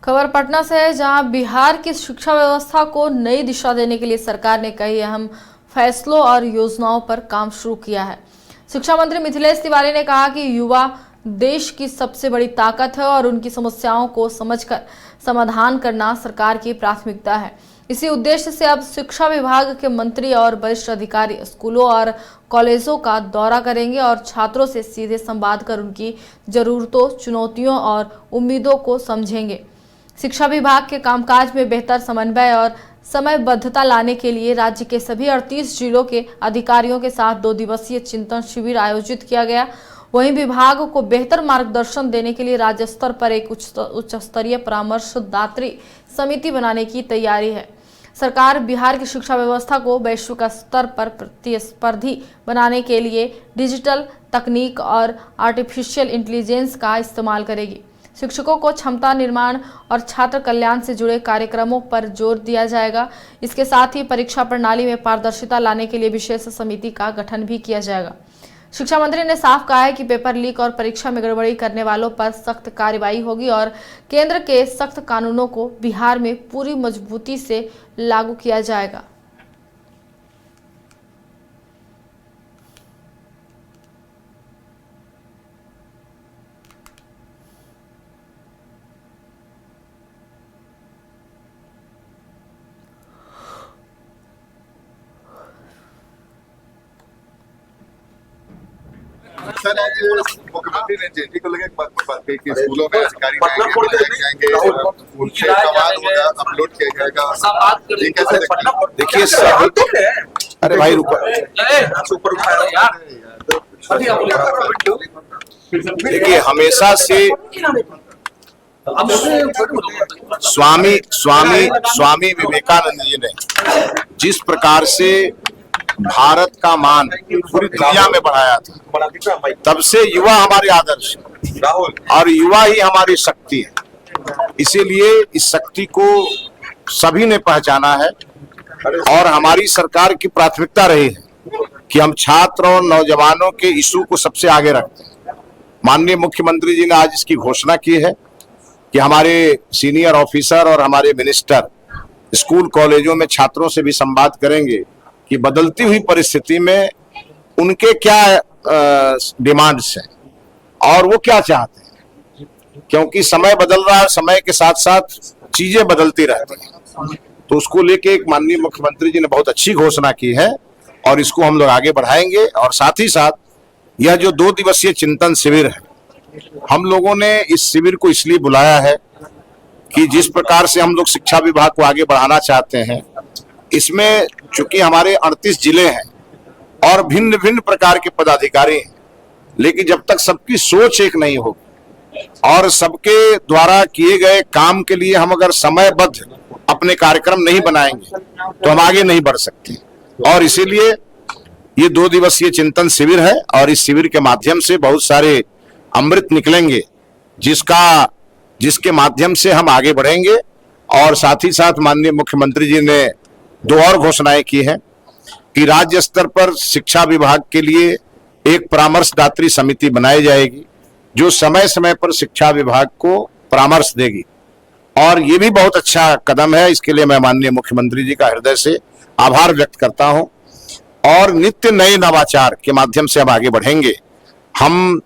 खबर पटना से है, जहां बिहार की शिक्षा व्यवस्था को नई दिशा देने के लिए सरकार ने कई अहम फैसलों और योजनाओं पर काम शुरू किया है। शिक्षा मंत्री मिथिलेश तिवारी ने कहा कि युवा देश की सबसे बड़ी ताकत है और उनकी समस्याओं को समझकर समाधान करना सरकार की प्राथमिकता है। इसी उद्देश्य से अब शिक्षा विभाग के मंत्री और वरिष्ठ अधिकारी स्कूलों और कॉलेजों का दौरा करेंगे और छात्रों से सीधे संवाद कर उनकी जरूरतों, चुनौतियों और उम्मीदों को समझेंगे। शिक्षा विभाग के कामकाज में बेहतर समन्वय और समयबद्धता लाने के लिए राज्य के सभी 38 जिलों के अधिकारियों के साथ 2 दिवसीय चिंतन शिविर आयोजित किया गया। वहीं विभाग को बेहतर मार्गदर्शन देने के लिए राज्य स्तर पर एक उच्च स्तरीय परामर्शदात्री समिति बनाने की तैयारी है। सरकार बिहार की शिक्षा व्यवस्था को वैश्विक स्तर पर प्रतिस्पर्धी बनाने के लिए डिजिटल तकनीक और आर्टिफिशियल इंटेलिजेंस का इस्तेमाल करेगी। शिक्षकों को क्षमता निर्माण और छात्र कल्याण से जुड़े कार्यक्रमों पर जोर दिया जाएगा। इसके साथ ही परीक्षा प्रणाली में पारदर्शिता लाने के लिए विशेष समिति का गठन भी किया जाएगा। शिक्षा मंत्री ने साफ कहा है कि पेपर लीक और परीक्षा में गड़बड़ी करने वालों पर सख्त कार्रवाई होगी और केंद्र के सख्त कानूनों को बिहार में पूरी मजबूती से लागू किया जाएगा। सर, आज मुख्यमंत्री ने जेटी को लेकर बात कही कि स्कूलों में अधिकारी जाएंगे, उनसे सवाल होगा, अपलोड किया जाएगा। ये कैसे देखिए, अरे भाई रुको, देखिए हमेशा से स्वामी विवेकानंद जी ने जिस प्रकार से भारत का मान पूरी दुनिया में बढ़ाया था, तब से युवा हमारे आदर्श है और युवा ही हमारी शक्ति है। इसीलिए इस शक्ति को सभी ने पहचाना है और हमारी सरकार की प्राथमिकता रही है कि हम छात्र और नौजवानों के इशू को सबसे आगे रखते हैं। माननीय मुख्यमंत्री जी ने आज इसकी घोषणा की है कि हमारे सीनियर ऑफिसर और हमारे मिनिस्टर स्कूल कॉलेजों में छात्रों से भी संवाद करेंगे कि बदलती हुई परिस्थिति में उनके क्या डिमांड्स हैं और वो क्या चाहते हैं, क्योंकि समय बदल रहा है, समय के साथ साथ चीजें बदलती रहती हैं। तो उसको लेके एक माननीय मुख्यमंत्री जी ने बहुत अच्छी घोषणा की है और इसको हम लोग आगे बढ़ाएंगे। और साथ ही साथ यह जो 2 दिवसीय चिंतन शिविर है, हम लोगों ने इस शिविर को इसलिए बुलाया है कि जिस प्रकार से हम लोग शिक्षा विभाग को आगे बढ़ाना चाहते हैं, इसमें चूंकि हमारे 38 जिले हैं और भिन्न भिन्न प्रकार के पदाधिकारी हैं, लेकिन जब तक सबकी सोच एक नहीं होगी और सबके द्वारा किए गए काम के लिए हम अगर समयबद्ध अपने कार्यक्रम नहीं बनाएंगे तो हम आगे नहीं बढ़ सकते। और इसीलिए ये 2 दिवसीय चिंतन शिविर है और इस शिविर के माध्यम से बहुत सारे अमृत निकलेंगे, जिसके माध्यम से हम आगे बढ़ेंगे। और साथ ही साथ माननीय मुख्यमंत्री जी ने 2 और घोषणाएं की हैं कि राज्य स्तर पर शिक्षा विभाग के लिए एक परामर्शदात्री समिति बनाई जाएगी जो समय समय पर शिक्षा विभाग को परामर्श देगी। और ये भी बहुत अच्छा कदम है, इसके लिए मैं माननीय मुख्यमंत्री जी का हृदय से आभार व्यक्त करता हूं। और नित्य नए नवाचार के माध्यम से हम आगे बढ़ेंगे। हम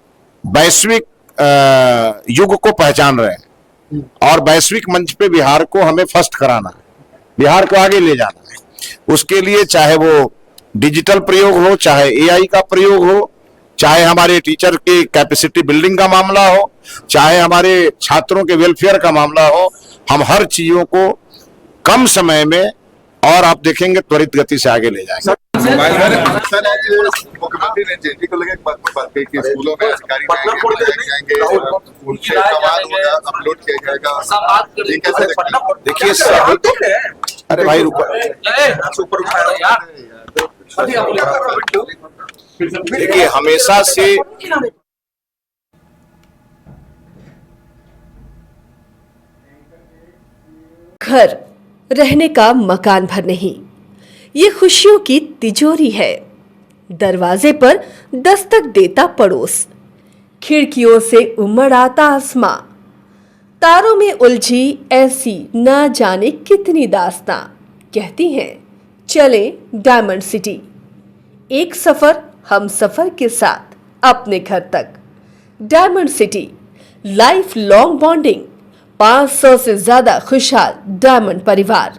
वैश्विक युग को पहचान रहे हैं और वैश्विक मंच पे बिहार को हमें फर्स्ट कराना है, बिहार को आगे ले जाना है। उसके लिए चाहे वो डिजिटल प्रयोग हो, चाहे एआई का प्रयोग हो, चाहे हमारे टीचर की कैपेसिटी बिल्डिंग का मामला हो, चाहे हमारे छात्रों के वेलफेयर का मामला हो, हम हर चीजों को कम समय में और आप देखेंगे त्वरित गति से आगे ले जाएंगे। सर, आज मुख्यमंत्री ने जेटी को लेकर बात कही कि स्कूलों में अधिकारी जाएंगे, उनसे सवाल होगा, अपलोड किया जाएगा। ये कैसे देखिए, अरे भाई रुको, देखिए हमेशा से घर रहने का मकान भर नहीं, ये खुशियों की तिजोरी है। दरवाजे पर दस्तक देता पड़ोस, खिड़कियों से उमड़ आता आसमां, तारों में उलझी ऐसी ना जाने कितनी दास्तां कहती हैं चले डायमंड सिटी। एक सफर हम सफर के साथ अपने घर तक। Diamond city life long bonding, 500 से ज्यादा खुशहाल डायमंड परिवार।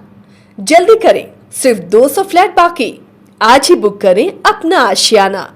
जल्दी करें, सिर्फ 200 फ्लैट बाकी। आज ही बुक करें अपना आशियाना।